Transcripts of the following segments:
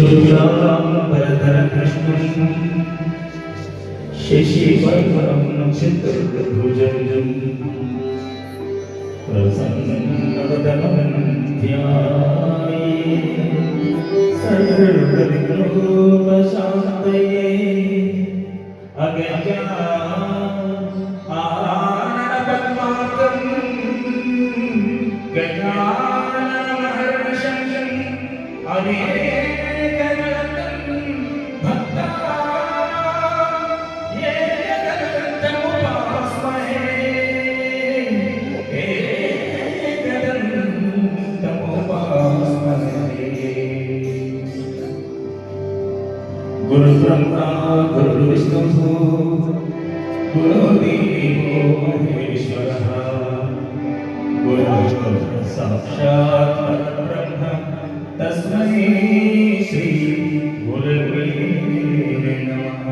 शुक्लांबरधरं कृष्णं शशिवर्णं चतुर्भुजं प्रसन्नवदनं ध्यायेत् सर्वविघ्नोपशान्तये अगजाननपद्मार्कं गजाननमहर्निशं अनेकदन्तं भक्तानां एकदन्तमुपास्महे गुरुब्रह्मा गुरुर्विष्णुः गुरुदेवो महेश्वरः गुरुः साक्षात् परब्रह्म तस्मै श्री गुरवे नमः।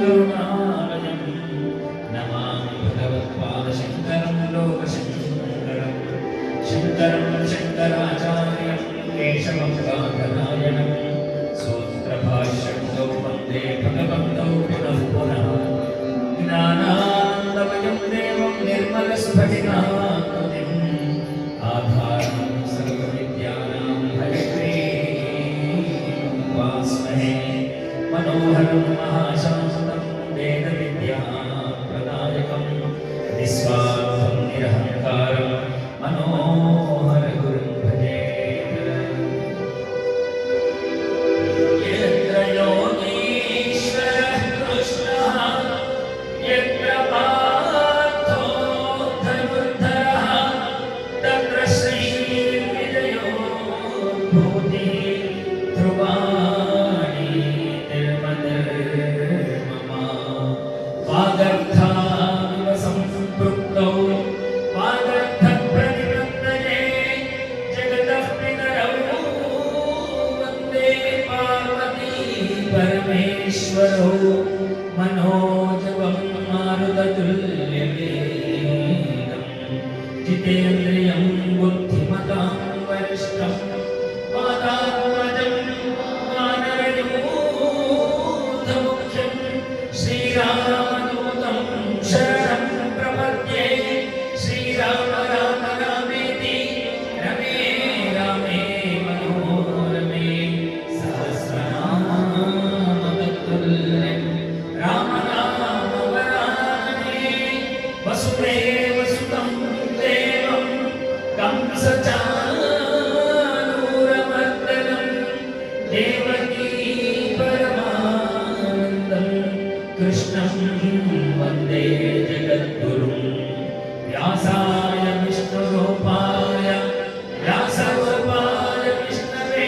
करुणालयं नमामि भगवत्पादशङ्करं लोकशङ्करं शङ्करं शङ्कराचार्यं केशवं बादरायणं सूत्रभाष्यं वन्दे भगवन्तौ पुनः पुनः ज्ञानानन्दमयं देवं निर्मलस्फटिकाकृतिम् आधारं सर्वविद्यानां हयग्रीवमुपास्महे मनोहरं महाशान्तं वेदविद्याप्रदायकं निस्वार्थं निरहङ्कारं मनोहरगुरुं भजे। यत्र योगीश्वरः कृष्णः यत्र पार्थो धनुर्धरः तत्र श्रीर्विजयो भूतिः ध्रुवाणि निर्मदर्ममा वागर्थाविव सम्पृक्तौ वागर्थप्रतिपत्तये जगतः पितरौ वन्दे पार्वती परमेश्वरौ मनोजवं मारुततुल्यवेगं जितेन्द्रियं बुद्धिमतां वरिष्ठं वातात्मजं वानरयूथमुख्यं श्रीरामदूतं शरणं प्रपद्ये। श्रीराम राम रामेति रमे रामे मनोरमे सहस्रनाम तत्तुल्यं रामनामवरानने वसुदेवसुतं देवं कंसचाणूरमर्दनं देवकी परमानन्दं कृष्णं वन्दे जगद्गुरुं व्यासाय विष्णुरूपाय व्यासरूपाय विष्णवे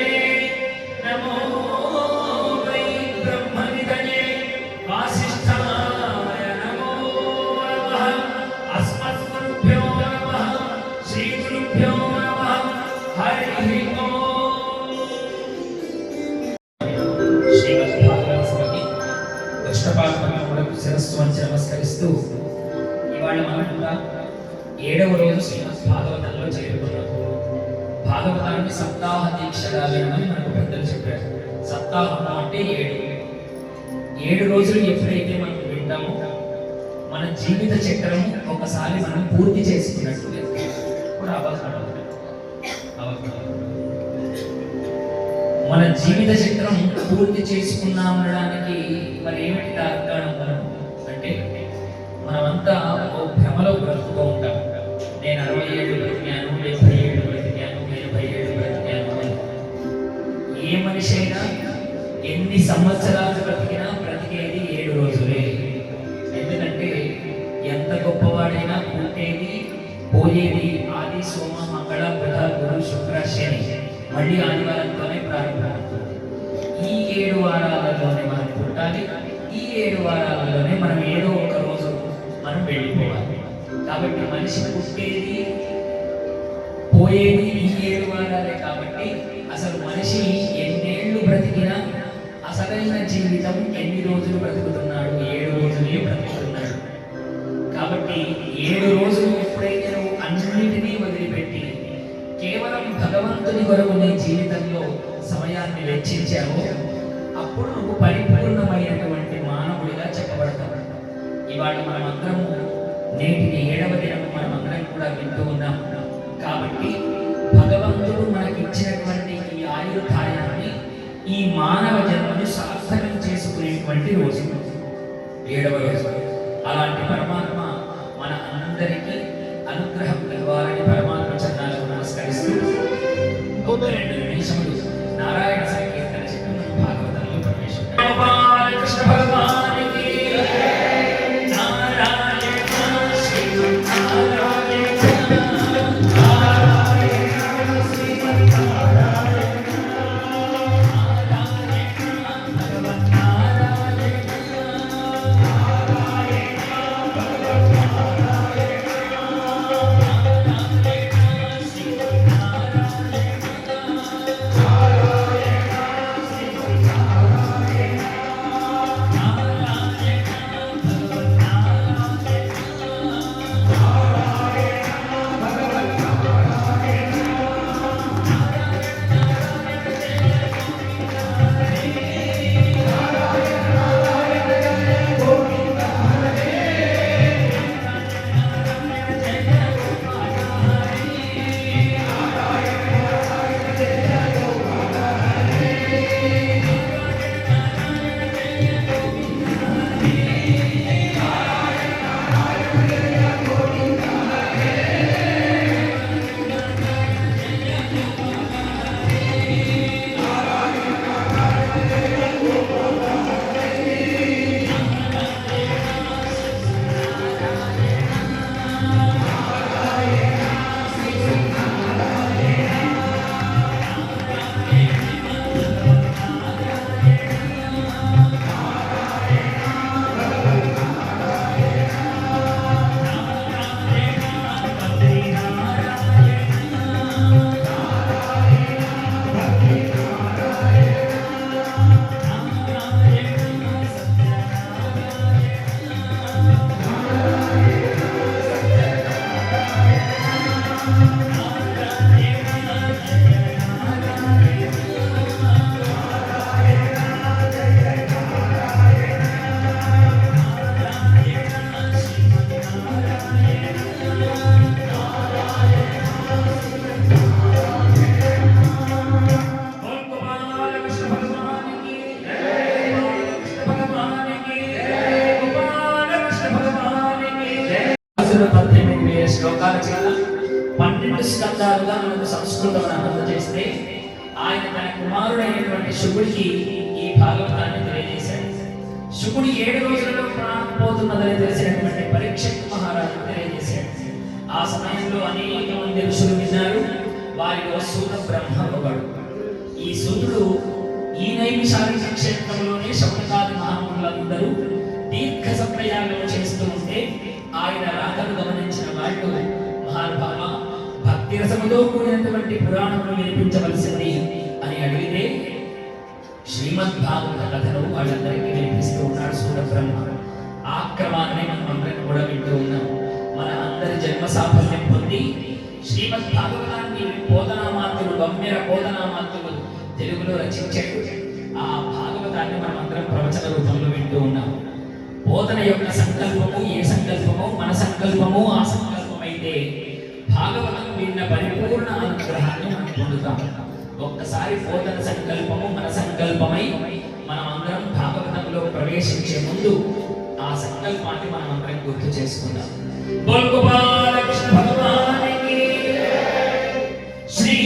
नमो वै ब्रह्मनिधये वासिष्ठाय नमो नमः अस्मद्गुरुभ्यो नमः श्रीगुरुभ्यो नमः हरिः ओम्। శ్రీమద్భాగవతస్వామి కృష్ణపాఠములకు శిరస్సు వంచి నమస్కరిస్తూ ఇవాళ మనం కూడా 7వ రోజు శ్రీమద్భాగవతంలో చేరుకున్నాం. భాగవతాన్ని సప్తాహ దీక్షగా వినమని మనకు పెద్దలు చెప్పారు. సప్తాహము అంటే 7 రోజులు ఎప్పుడైతే మనం వింటామో మన జీవిత చక్రం ఒకసారి మనం పూర్తి చేసుకున్నట్టు కూడా అవగాహన. మన జీవిత చక్రం పూర్తి చేసుకున్నామనడానికి మరి ఏమిటి కారణం అంటే మనమంతా ఓ భ్రమలో బ్రతుకుతూ ఉంటాం. నేను 60 ఏళ్ళు బ్రతికాను, 70 ఏళ్ళు బ్రతికాను, 80 ఏళ్ళు బ్రతికాను అని. ఏ మనిషి అయినా ఎన్ని సంవత్సరాలు బ్రతికినా బ్రతికేది 7 రోజులే. ఎందుకంటే ఎంత గొప్పవాడైనా పుట్టేది పోయేది ఆది సోమ మంగళ బుధ గురు శుక్ర శని, మళ్ళీ ఆదివారంతోనే ప్రారంభమవుతుంది. ఈ 7 వారాలలోనే మనం పుట్టాలి. ఈ 7 వారాలలోనే మనం ఏదో ఒక రోజు మనం వెళ్ళిపోవాలి. కాబట్టి మనిషి పుట్టేది పోయేది ఈ 7 వారాలే. కాబట్టి అసలు మనిషి ఎన్నేళ్ళు బ్రతికినా అసలైన జీవితం ఎన్ని రోజులు బ్రతుకుతున్నాడు? 7 రోజులే బ్రతుకుతున్నాడు. కాబట్టి 7 రోజులు ఎప్పుడైతే నువ్వు అన్నిటినీ వదిలిపెట్టి కేవలం భగవంతుని కొరకు నీ జీవితంలో సమయాన్ని వెచ్చించావో అప్పుడు నువ్వు పరిపూర్ణమైనటువంటి మానవుడిగా చెప్పబడతావు. ఇవాళ మనమందరము నేటికి 7వ దినం మనమందరం కూడా వింటూ ఉన్నాం. కాబట్టి భగవంతుడు మనకిచ్చినటువంటి ఈ ఆయుర్దాయాన్ని, ఈ మానవ జన్మను సార్థకం చేసుకునేటువంటి రోజు 7వ రోజు. అలాంటి పరమాత్మ మన అందరికీ అనుగ్రహం ఇవ్వాలని పరమాత్మ చరణాలకు నమస్కరిస్తూ 2 నిమిషములు నారాయణ సంకీర్తన చెప్పి మనం భాగవతంలో ప్రవేశిద్దాం. కృష్ణ భగవానికి నారాయణ శ్రీమన్నారాయణ భగవన్నారాయణ రాజుల 18,000 శ్లోకాల చేత 12 స్కందాలుగా మనకు సంస్కృతం అందజేస్తే ఆయన తన కుమారుడైనటువంటి శుకుడికి ఈ భాగవతాన్ని తెలియజేశాడు. శుకుడు 7 రోజులలో ప్రాణం పోతున్నదని తెలిసినటువంటి పరీక్షిత్ మహారాజు తెలియజేశాడు. ఆ సమయంలో అనేక మంది ఋషులు విన్నారు. వారిలో సూత బ్రహ్మ ఒకడు. ఈ సూతుడు ఈ నైమిషారణ్య క్షేత్రంలోనే శౌనకాది మహామునులందరూ దీర్ఘ సంప్రయాగం చేస్తూ ఉంటే ఆయన రాకను గమనించిన వాళ్ళు, మహానుభావ, భక్తి రసముతో కూడినటువంటి పురాణములు వినిపించవలసింది అని అడిగితే శ్రీమద్ భాగవత కథను వాళ్ళందరికీ వినిపిస్తూ ఉన్నాడు సూత బ్రహ్మ. ఆ క్రమాన్ని మనం అందరం కూడా వింటూ ఉన్నాం. మన అందరి జన్మ సాఫల్యం పొంది శ్రీమద్ భాగవతాన్ని బోధనామాత్రులు, గమ్యర బోధనామాత్రులు తెలుగులో రచించాడు. ఆ భాగవతాన్ని మనం అందరం ప్రవచన రూపంలో వింటూ ఉన్నాం. బోధన యొక్క సంకల్పము ఏ సంకల్పమో మన సంకల్పము ఆ సంకల్పమైతే భాగవతం విన్న పరిపూర్ణ అనుగ్రహాన్ని మనం పొందుతాం. ఒక్కసారి బోధన సంకల్పము మన సంకల్పమై మనం అందరం భాగవతంలో ప్రవేశించే ముందు ఆ సంకల్పాన్ని మనం అందరం గుర్తు చేసుకుందాం. బోల్ గోపాలకృష్ణ భగవానికి శ్రీ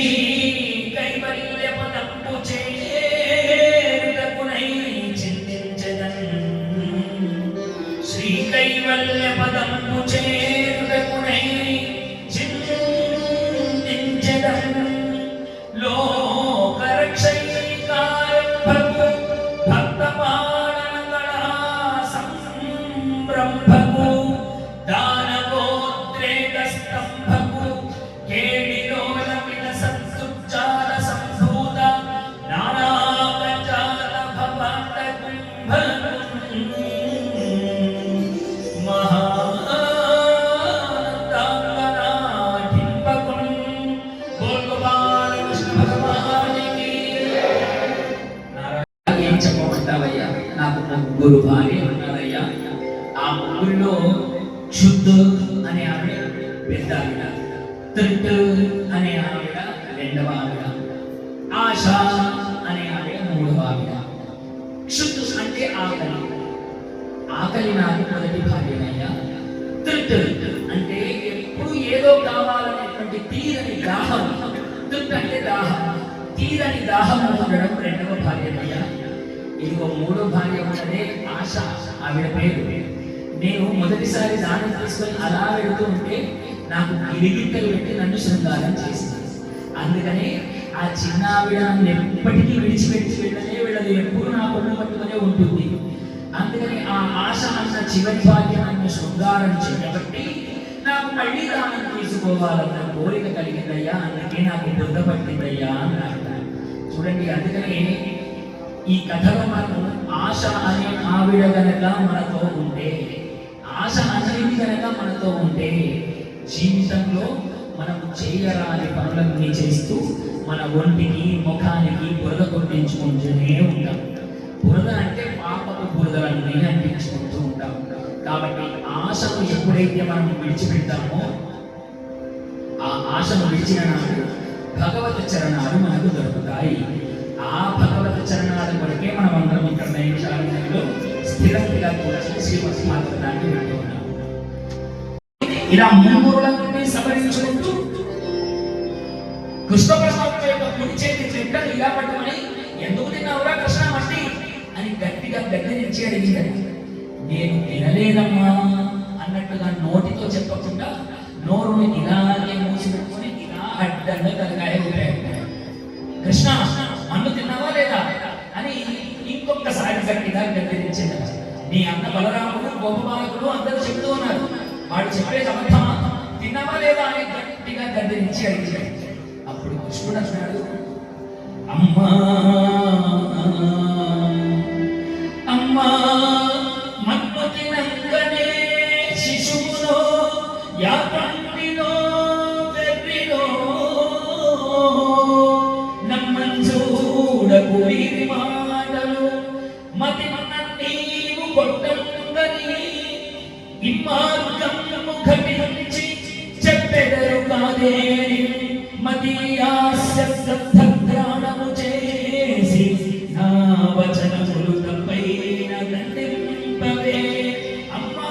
కైవల్య పదంబు చేరుటకునై చింతించెదన్. శ్రీ కైవల్య పదంబు చేరుటకునై చింతించెదన్. లోకరక్షైకారంభకు భక్తపాలన కళా సంరంభకు దానవోద్రేక స్తంభకు కేడిలోల విలసత్సుజ్జాల సంభూత నానాకజాల భవాండ కుంభకు మహాదాంగనాఠింపకున్. బోల్ గోపాలకృష్ణ భగవానికి. ఏం చెప్పమంటావయ్యా? నాకు ముగ్గురు భార్య ఉన్నారయ్యా. ఆ ముగ్గురిలో క్షుద్ధు అనే ఆవిడ పెద్ద ఆవిడ, త్రిట్టు అనే ఆవిడ రెండవ ఆవిడ, ఆశ అనే ఆవిడ మూడవ ఆవిడ. క్షుద్ధు అంటే ఆకలి. ఆకలి నాకు మొదటి భార్యనయ్యా. త్రిట్టు అంటే ఎప్పుడు ఏదో కావాలనేటువంటి తీరని దాహం. త్రిట్టు అంటే దాహం, తీరని దాహం ఉండడం రెండవ భార్యనయ్యా. ఇదిగో మూడో భార్య ఉన్నదే ఆశ, ఆవిడ పేరు. నేను మొదటిసారి దానం తీసుకొని అలా వెళుతూ ఉంటే నాకు గిరిగిట్టలు పెట్టి నన్ను శృంగారం చేసింది. అందుకనే ఆ చిన్న ఆవిడ ఎప్పటికీ విడిచిపెట్టి వెళ్ళదు, ఎప్పుడు నా కొన్ను పట్టుకునే ఉంటుంది. అందుకని ఆ ఆశ అన్న చివరి భాగ్య నన్ను శృంగారం చేయబట్టి నాకు మళ్ళీ దానం తీసుకోవాలన్న కోరిక కలిగిందయ్యా. అందుకే నాకు బుద్ధ పట్టిందయ్యా అన్నారు. చూడండి, అందుకనే ఈ కథలో మనకు ఆశ అనే ఆవిడ గనక మనతో ఉంటే, ఆశ అనేది గనక మనతో ఉంటే జీవితంలో మనం చేయరాని పనులన్నీ చేస్తూ మన ఒంటికి ముఖానికి బురద కొట్టించుకుంటూనే ఉంటాం. బురద అంటే పాపపు బురదలన్నీ అంటించుకుంటూ ఉంటాం. కాబట్టి ఆశను ఎప్పుడైతే మనం విడిచిపెడతామో ఆ ఆశను విడిచిన నాడు భగవత్ చరణాలు మనకు దొరుకుతాయి. ఆ భగవత్ చరణాల కొరకే మనం అందరం ఇక్కడ నైమిషారణ్యంలో స్థిరంగా కూర్చొని శ్రీమద్ భాగవతాన్ని వింటూ ఉన్నాం. ఇలా మూడులన్నీ సవరించుకుంటూ కృష్ణ పరమాత్మ యొక్క కుడి చేతి చెట్టను ఇలా పట్టుకొని, ఎందుకు తిన్నావురా కృష్ణ మట్టి అని గట్టిగా దగ్గర నుంచి అడిగింది. నేను తినలేదమ్మా అన్నట్టుగా నోటితో చెప్పకుండా నోరుని ఇలాగే మూసిపెట్టుకొని ఇలా అడ్డంగా తలకాయ ఊపాడు. కృష్ణ మన్ను తిన్నావా లేదా అని ఇంకొకసారి గట్టిగా గద్దెరించింది. నీ అన్న బలరాముడు గోపబాలకుడు అందరూ చెప్తూ ఉన్నారు, వాడు చెప్పేది అబద్ధమా, తిన్నావా లేదా అని గట్టిగా గద్దెరించి అడిగాడు. అప్పుడు కృష్ణుడు అన్నాడు, అమ్మా అమ్మా మన్ను తినంగనే శిశువులో యాపండిలో వెర్రిలో నమ్మంచూడకు వీరి మాటలు మతి నీవు కొట్టంగని ఇమ్మార్గము ఘటించి చెప్పెదరు కాదేని మతి ఆస్య శ్రద్ధగ్రాణము చేసి నా వచనములు తప్పైన దండింపవే అమ్మా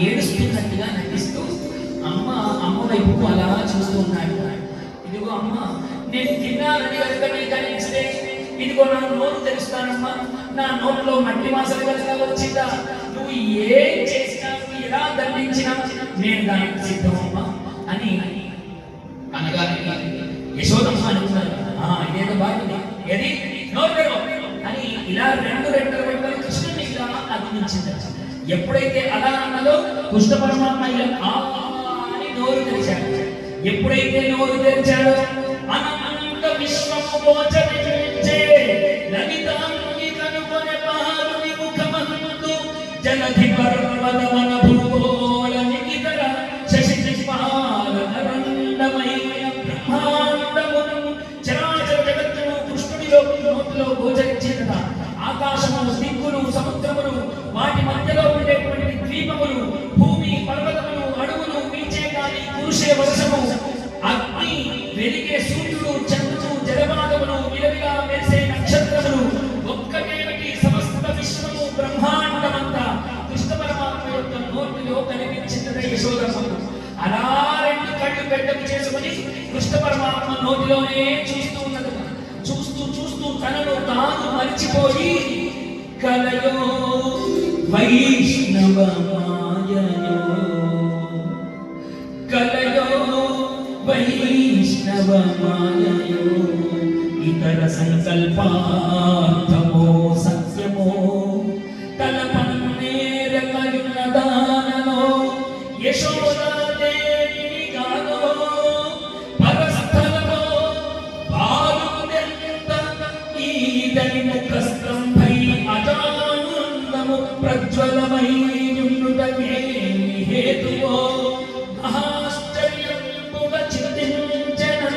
ఏడుస్తున్నట్టుగా నటిస్తూ అమ్మ వైపు అలా చూస్తూ ఉన్నాడు. ఇదిగో అమ్మ, నేను తిన్నానని కనుక నీకు అనిపిస్తే ఇదిగో నా నోరు తెరుస్తానమ్మా. నా నోట్లో మట్టి వాసన కనుక వచ్చిందా, నువ్వు ఏం చేసినా, నువ్వు ఎలా దండించినా నేను దానికి సిద్ధమమ్మా అని అనగానే యశోదమ్మ అనుకున్నారు, ఇదేదో బాగుంది, ఏది నోరు తెరవ అని ఇలా రెండు కృష్ణుని ఇలా అగ్నించింది. ఎప్పుడైతే అలా అన్నదో కృష్ణ పరమాత్మ ఇలా అని నోరు తెరిచాడు. ఎప్పుడైతే నోరు తెరిచాడో అనంత విశ్వము గోచరించే లలితాంగి కనుకొనే పాలుని ముఖమందు జలధి పర్వతవన భూగోళ నిఖితర శశి త్రిపాల నరండమైన బ్రహ్మాండమును చరాచర జగత్తును కృష్ణుడిలో నోటిలో గోచరించిందట. ఆకాశము, దిక్కులు, సముద్రములు, వాటి మధ్యలో ఉండేటువంటి ద్వీపములు, భూమి, పర్వతములు, అడవులు, వీచే గాలి, కురిసే వర్షము, అగ్ని, వెలిగే సూర్యుడు, చంద్రుడు, జలపాతములు, విలవిలా మెరిసే నక్షత్రములు, ఒక్కటేమిటి సమస్త విశ్వము బ్రహ్మాండమంతా కృష్ణ పరమాత్మ యొక్క నోటిలో కనిపించింది యశోదమ్మకు. అలా రెండు కళ్ళు పెద్దకు చేసుకుని కృష్ణ పరమాత్మ నోటిలోనే చూస్తూ ఉన్నది. చూస్తూ చూస్తూ తనను తాను మరిచిపోయి కలయో వైష్ణవ మాయయో, కలయో వైష్ణవ మాయయో, ఇతర సంకల్పార్థమో సత్యమో తలపన్నేరకయున్న దానలో యశోదాదేవిని గానో పరస్థలమో బాలుడెంత ఈదని ముఖస్తంభై అజానందము ప్రజ్వలమైయుండుటకేమి హేతువో మహాశ్చర్యంబుగా చింతించెను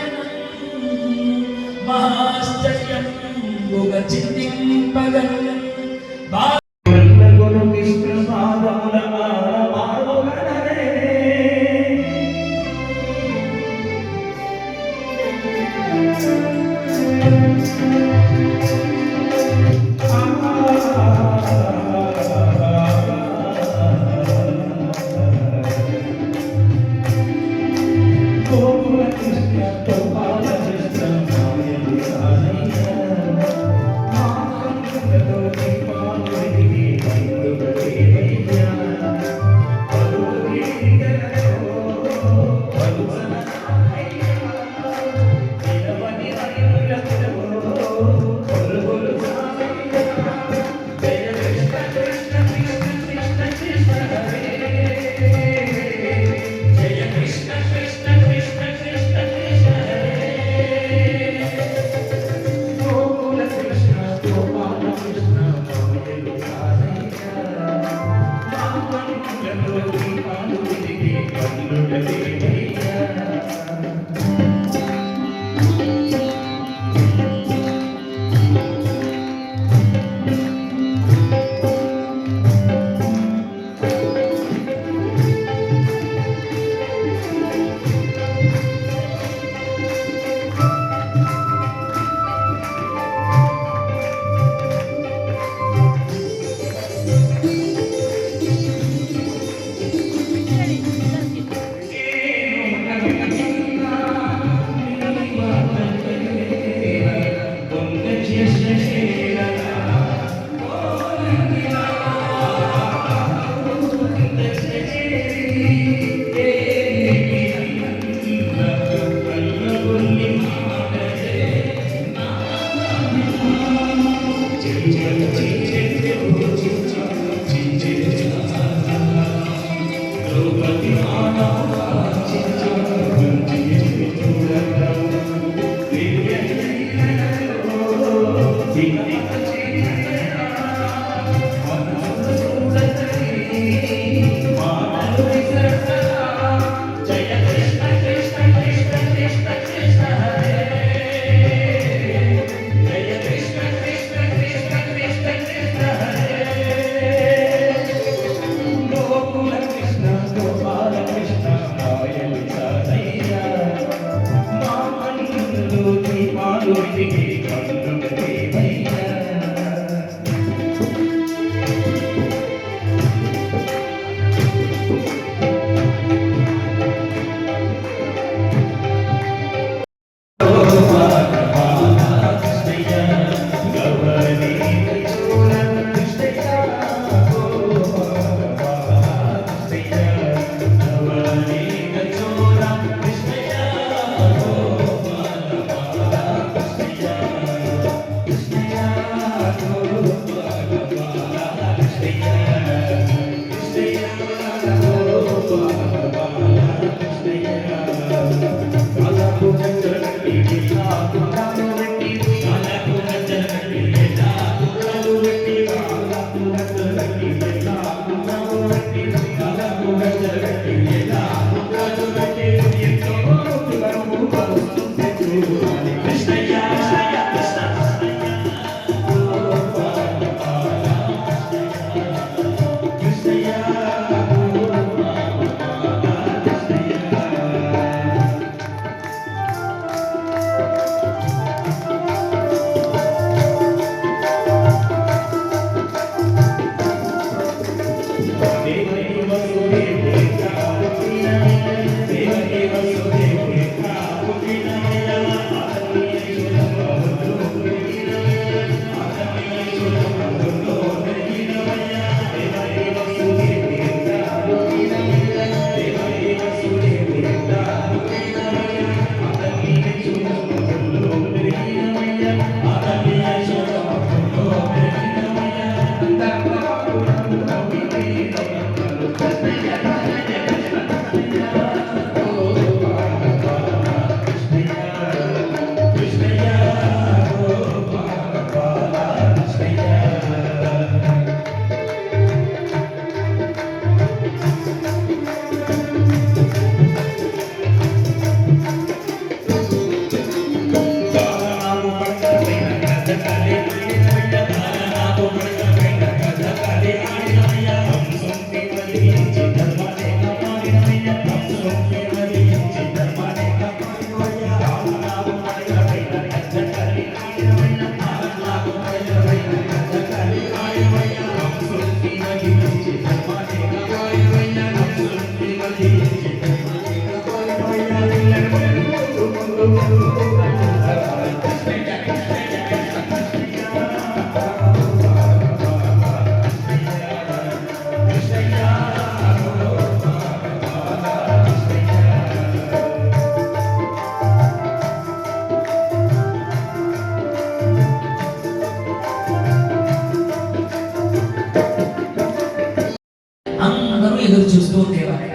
అందరూ ఎదురు చూస్తూ ఉండేవారు.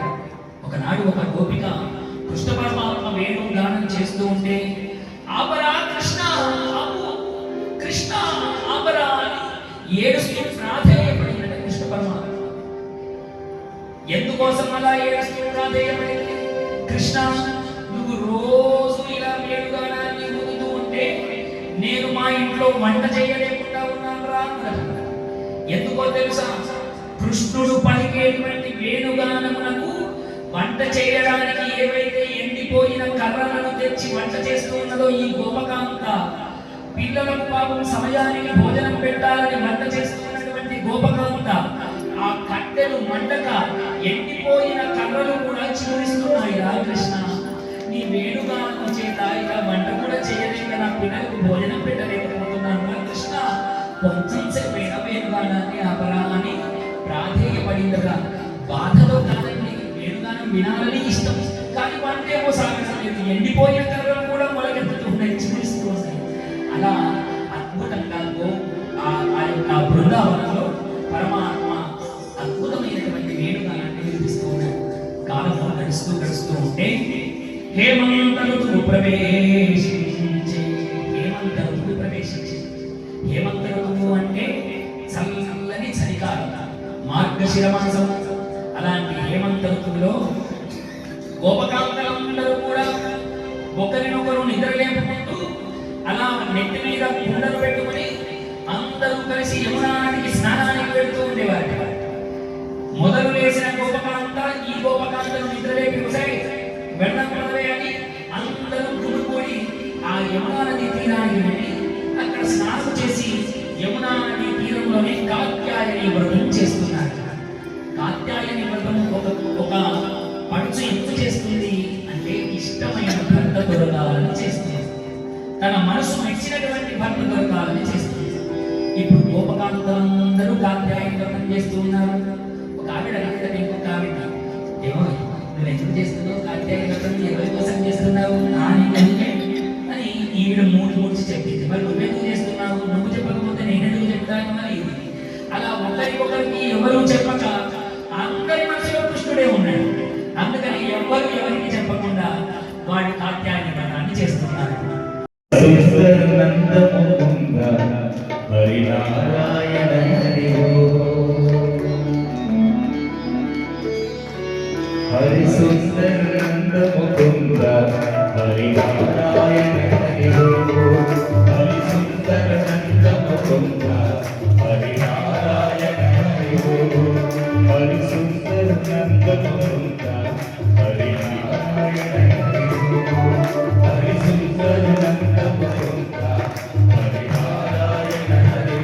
ఒకనాడు ఒక గోపిక కృష్ణ పరమాత్మ వేణు గానం చేస్తూ ఉంటే ఆపరా కృష్ణ ఆపు, కృష్ణ ఆపరా అని ఏడుస్తూ ప్రాధేయపడినట కృష్ణ పరమాత్మ. ఎందుకోసం అలా ఏడుస్తూ ప్రాధేయపడింది? కృష్ణ, నువ్వు రోజు ఇలా వేణుగానాన్ని ఊదుతూ ఉంటే నేను మా ఇంట్లో వంట చేయలేకుండా ఉన్నాను రా. ఎందుకో తెలుసా? కృష్ణుడు పలికేటువంటి వేణుగానమునకు వంట చేయడానికి ఏవైతే ఎండిపోయిన కర్రలను తెచ్చి వంట చేస్తూ ఉన్నదో ఈ గోపకాంత, పిల్లలకు పాపం సమయానికి భోజనం పెట్టాలని వంట చేస్తున్నటువంటి గోపకాంత, ఆ కట్టెలు మంటక ఎండిపోయిన కర్రలు కూడా చిగురిస్తున్నాయి రా కృష్ణ. నీ వేణుగానం చేత ఇలా వంట కూడా చేయలేక నా పిల్లలకు భోజనం పెట్టలేకపోతున్నాను రా కృష్ణ. కొంచెం సేపైన వేణుగానాన్ని ఆపరా అని ప్రాధేయపడిందగా. బాధలో కాదండి, వేణుగానం వినాలని ఇష్టం, కానీ వంటేమో సాగలేదు. ఎండిపోయిన కర్రలు కూడా మొలకెత్తుతున్నాయి, చిగురిస్తూ ఉన్నాయి. అలా అద్భుతంగా ఆ బృందావనంలో పరమాత్మ అద్భుతమైనటువంటి వేణుగానాన్ని వినిపిస్తూ ఉన్నాడు. కాలం గడుస్తూ ఉంటే హేమంత ఋతువు ప్రవేశించే. హేమంత ఋతువు ప్రవేశించి, హేమంత ఋతువు అంటే చల్లని చలికాలం, మార్గశిర మాసం. అలాంటి హేమంత ఋతువులో గోపకాంతలందరూ కూడా ఒకరినొకరు నిద్రలేపుకుంటూ అలా నెత్తి మీద కుండలు పెట్టుకుని అందరూ కలిసి యమునా నదికి స్నానానికి వెళ్తూ ఉండేవారు. మొదలు లేచిన గోపకాంత ఈ గోపకాంతను నిద్రలేపి వెళ్దాం అని అందరూ గుమికూడి ఆ యమునా నది తీరానికి వెళ్ళి అక్కడ స్నానం చేసి యమునా నది తీరంలోనే కాత్యాయని వ్రతం చేస్తున్నారు. కాత్యాయని వ్రతం ఒక పడుచు ఎందుకు చేస్తుంది అంటే ఇష్టమైన భర్త దొరకాలని చేస్తుంది, తన మనసు మెచ్చినటువంటి భర్త దొరకాలని చేస్తుంది. ఇప్పుడు గోపకాంతలందరూ కాత్యాయని వ్రతం చేస్తూ ఉన్నారు. ఒక ఆవిడ అడిగితే ఇంకొక ఆవిడ, ఏమో నువ్వు ఎందుకు చేస్తున్నావు కాత్యాయని వ్రతం, ఎవరి కోసం చేస్తున్నావు అని ఈవిడ మూడు చెప్పింది. మరి నువ్వెందుకు చేస్తున్నావు, నువ్వు చెప్పకపోతే నేను ఎందుకు దానివల్ల ఇది. అలా ఒకరికొకరికి ఎవరు చెప్పక అందరి మనసులో కృష్ణుడే ఉన్నాడు. అందుకని ఎవరు ఎవరికి చెప్పకుండా వాడి కాత్యాయనాన్ని చేస్తున్నారు. సుందరనందముకుంద హరినారాయణ హరి హరి సుందరనందముకుంద హరినారాయణ హరి హరి సుందరనందముకుంద హరినారాయణ హరి హరి సుందరనందముకుంద హరినారాయణ హరి సుందరనందముకుంద హరినారాయణ హరి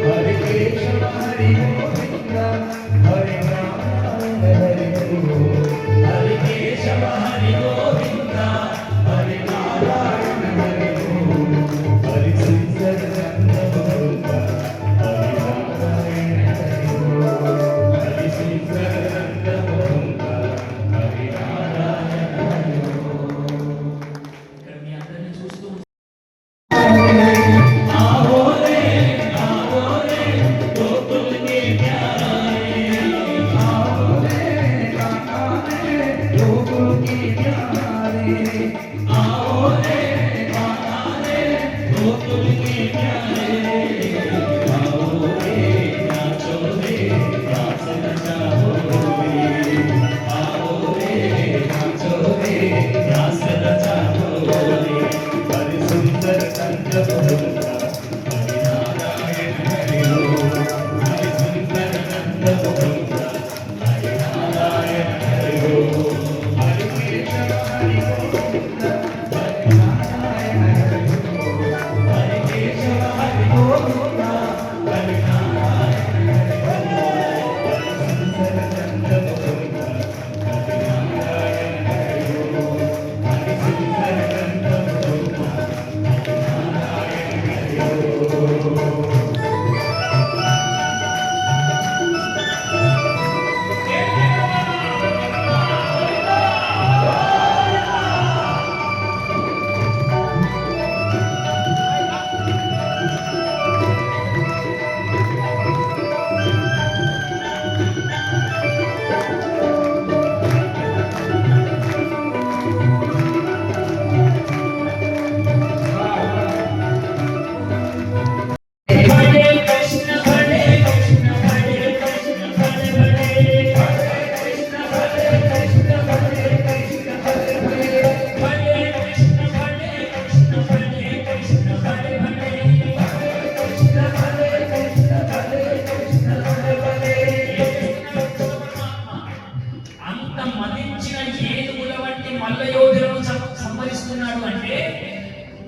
హరి కేశవ హరి గోవింద హరినారాయణ హరి హరి కేశవ హరి గోవింద హరినారాయణ హరి హరి సుందరనందముకుంద హరినారాయణ హరి హరి సుందరనందముకుంద హరినారాయణ హరి. ఇక్కడ మీ అందరిని చూస్తూ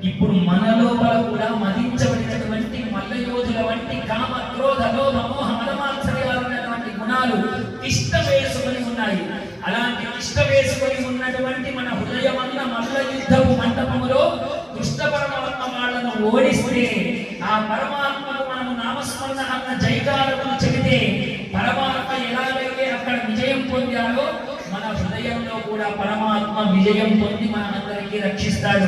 ఇప్పుడు మన లోపల కూడా మదించబడినటువంటి మల్లయోధుల వంటి కామ క్రోధ లోభ మోహ మదమాత్సర్యాలైనటువంటి గుణాలు ఇష్ట వేసుకొని ఉన్నాయి. అలాంటి ఇష్ట వేసుకొని ఉన్నటువంటి మన హృదయమన్న మల్ల యుద్ధపు మండపములో కృష్ణ పరమాత్మ వాళ్ళను ఓడిస్తే ఆ పరమాత్మకు మనము నామస్మరణ అన్న జైకారమును చెబితే పరమాత్మ ఎలాగైతే అక్కడ విజయం పొందాడో మన హృదయంలో కూడా పరమాత్మ విజయం పొంది మనందరికీ రక్షిస్తాడు.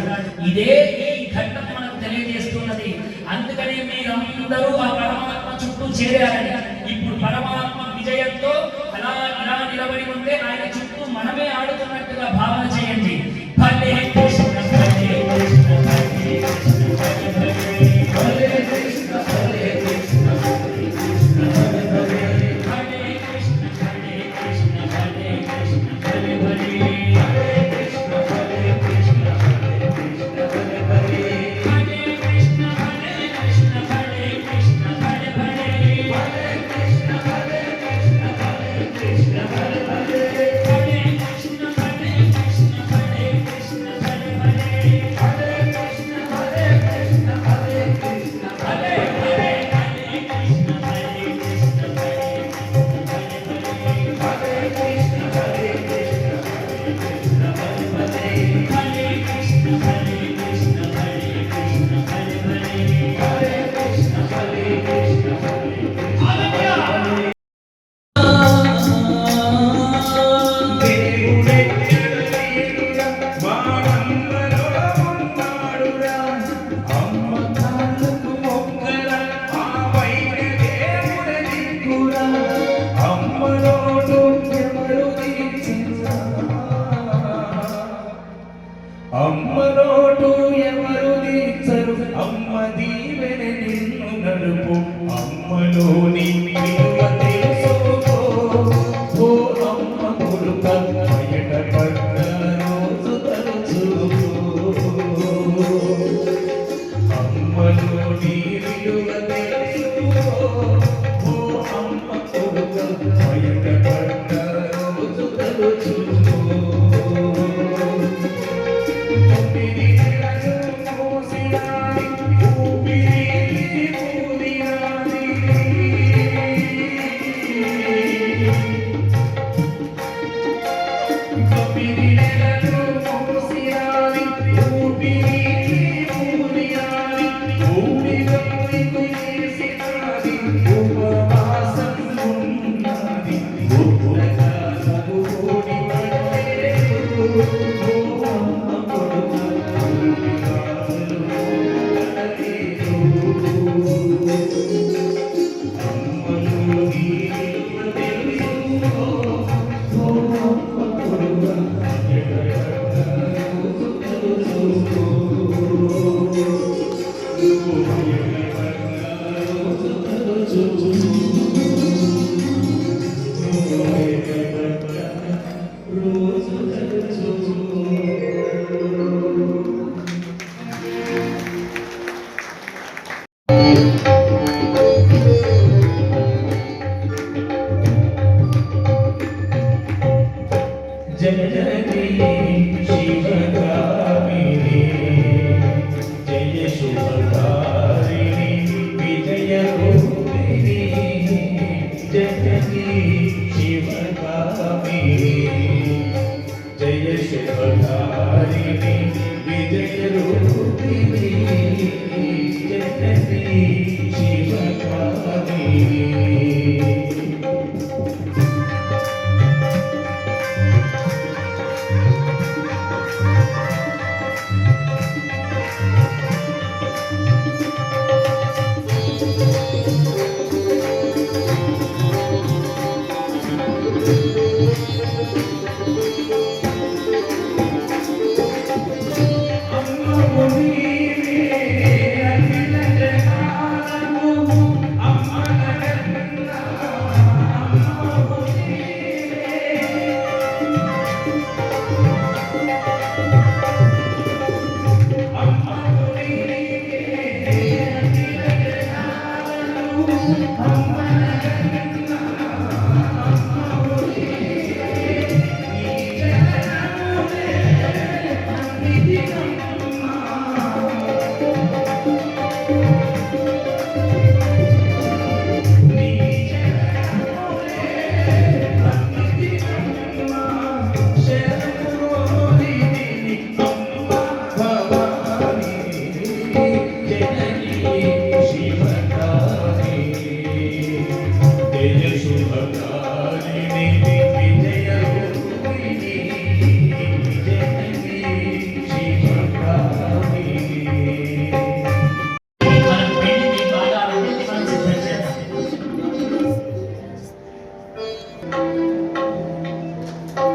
ఇదే ఈ ఘట్టం మనకు తెలియజేస్తున్నది. అందుకనే మీరందరూ ఆ పరమాత్మ చుట్టూ చేరారని. ఇప్పుడు పరమాత్మ విజయంతో అలా ఇలా నిలబడి ఉంటే ఆయన చుట్టూ మనమే ఆడుతున్నట్టుగా భావన చేయండి. భలే కృష్ణ భలే కృష్ణ భలే కృష్ణ భలే భలే కృష్ణ భలే కృష్ణ భలే కృష్ణ భలే భలే భలే కృష్ణ భలే కృష్ణ భలే కృష్ణ భలే భలే భలే కృష్ణ భలే కృష్ణ భలే కృష్ణ భలే భలే భలే కృష్ణ భలే కృష్ణ భలే కృష్ణ భలే భలే భలే కృష్ణ భలే కృష్ణ భలే కృష్ణ భలే భలే భలే కృష్ణ భలే కృష్ణ భలే అమ్మలోని విలువ తెలుసుకో ఓ అమ్మ కొడుక బయట పడ్డ రోజు తలుచుకో అమ్మలోని విలువ తెలుసుకో ఓ అమ్మ కొడుక బయట పడ్డ రోజు తలుచుకో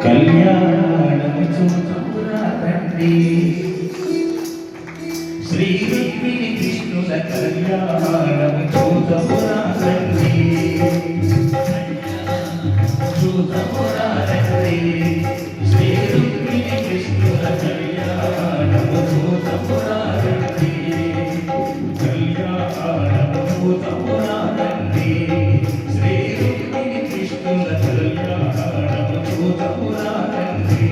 కళ్యాణము చూచుకురారండి శ్రీ రుక్మిణి కృష్ణుల కళ్యాణము చూచుకురారండి చూచుకురారండి శ్రీ రుక్మిణి కృష్ణుల కళ్యాణము చూచుకురారండి కళ్యాణము చూచుకురారండి శ్రీ రుక్మిణి కృష్ణుల కళ్యాణము చూచుకురారండి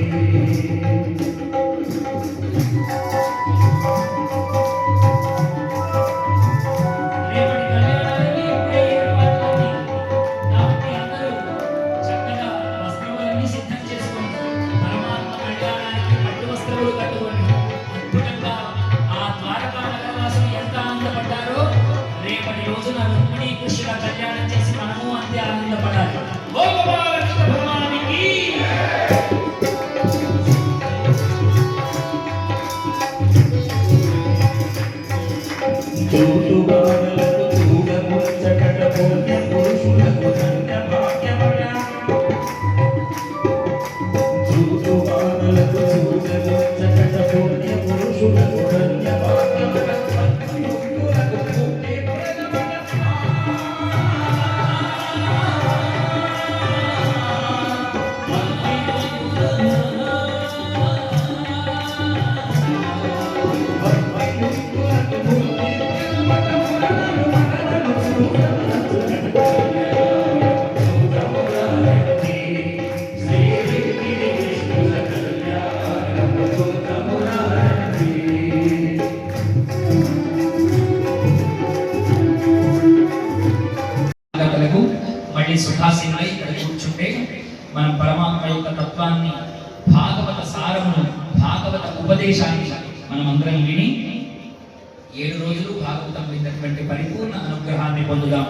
సుఖాసీనై ఇక్కడ కూర్చుంటే మనం పరమాత్మ యొక్క తత్వాన్ని, భాగవత సారమును, భాగవత ఉపదేశాన్ని మనం అందరం విని 7 రోజులు భాగవతం విన్నటువంటి పరిపూర్ణ అనుగ్రహాన్ని పొందుదాం.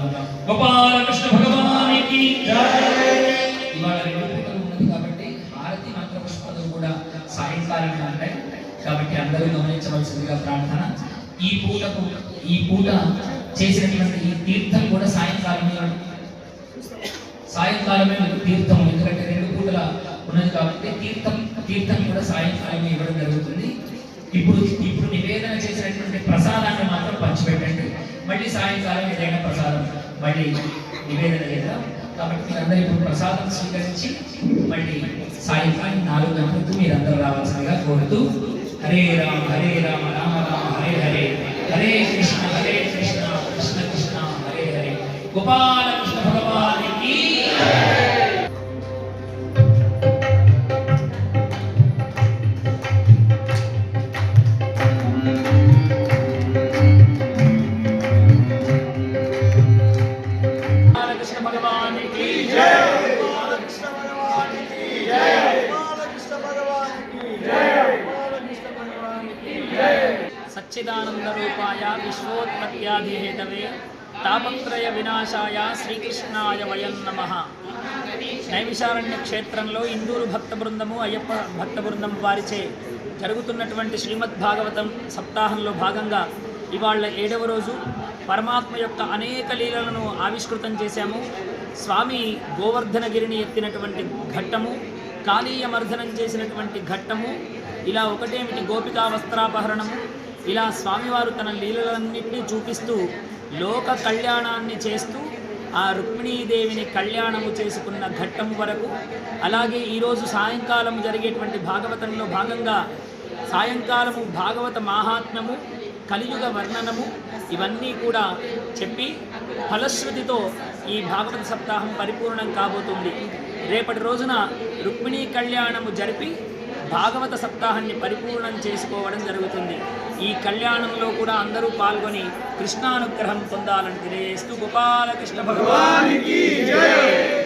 గోపాలకృష్ణ భగవానికి ఇవాళ 2 పూటలు ఉన్నది కాబట్టి హారతి మంత్రపుష్పాలు కూడా సాయంకాలం ఉంటాయి కాబట్టి అందరూ గమనించవలసిందిగా ప్రార్థన. ఈ పూట చేసినటువంటి ఈ తీర్థం కూడా సాయంకాలమే తీర్థం, ఎందుకంటే 2 పూటల ఉన్నది కాబట్టి తీర్థం కూడా సాయంకాలమే ఇవ్వడం జరుగుతుంది. ఇప్పుడు నివేదన చేసినటువంటి ప్రసాదాన్ని మాత్రం పంచిపెట్టండి. మళ్ళీ సాయంకాలం ఏదైనా ప్రసాదం మళ్ళీ నివేదన చేద్దాం. కాబట్టి మీరందరూ ఇప్పుడు ప్రసాదం స్వీకరించి మళ్ళీ సాయంకాలం 4 గంటలకు మీరందరూ రావాల్సిందిగా కోరుతూ, హరే రామ రామ రామ హరే హరే, హరే కృష్ణ కృష్ణ కృష్ణ హరే హరే. గోపాలకృష్ణ భగవానికి సచ్చిదానంద రూపాయ విశ్వోత్పత్యాది హేతవే తాపత్రయ వినాశాయ శ్రీకృష్ణాయ వయం నమః. నైమిషారణ్య క్షేత్రంలో ఇందూరు భక్త బృందము, అయ్యప్ప భక్త బృందం వారిచే జరుగుతున్నటువంటి శ్రీమద్ భాగవతం సప్తాహంలో భాగంగా ఇవాళ 7వ రోజు పరమాత్మ యొక్క అనేక లీలలను ఆవిష్కృతం చేశాము. స్వామి గోవర్ధనగిరిని ఎత్తినటువంటి ఘట్టము, కాళీయమర్ధనం చేసినటువంటి ఘట్టము, ఇలా ఒకటేమిటి గోపికా వస్త్రాపహరణము, ఇలా స్వామివారు తన లీలలన్నింటినీ చూపిస్తూ లోక కళ్యాణాన్ని చేస్తూ ఆ రుక్మిణీదేవిని కళ్యాణము చేసుకున్న ఘట్టము వరకు, అలాగే ఈరోజు సాయంకాలం జరిగేటువంటి భాగవతంలో భాగంగా సాయంకాలము భాగవత మాహాత్మ్యము, కలియుగ వర్ణనము ఇవన్నీ కూడా చెప్పి ఫలశ్రుతితో ఈ భాగవత సప్తాహం పరిపూర్ణం కాబోతుంది. రేపటి రోజున రుక్మిణీ కళ్యాణము జరిపి భాగవత సప్తాహాన్ని పరిపూర్ణం చేసుకోవడం జరుగుతుంది. ఈ కళ్యాణంలో కూడా అందరూ పాల్గొని కృష్ణానుగ్రహం పొందాలని తెలియజేస్తూ గోపాలకృష్ణ భగవానికి జై.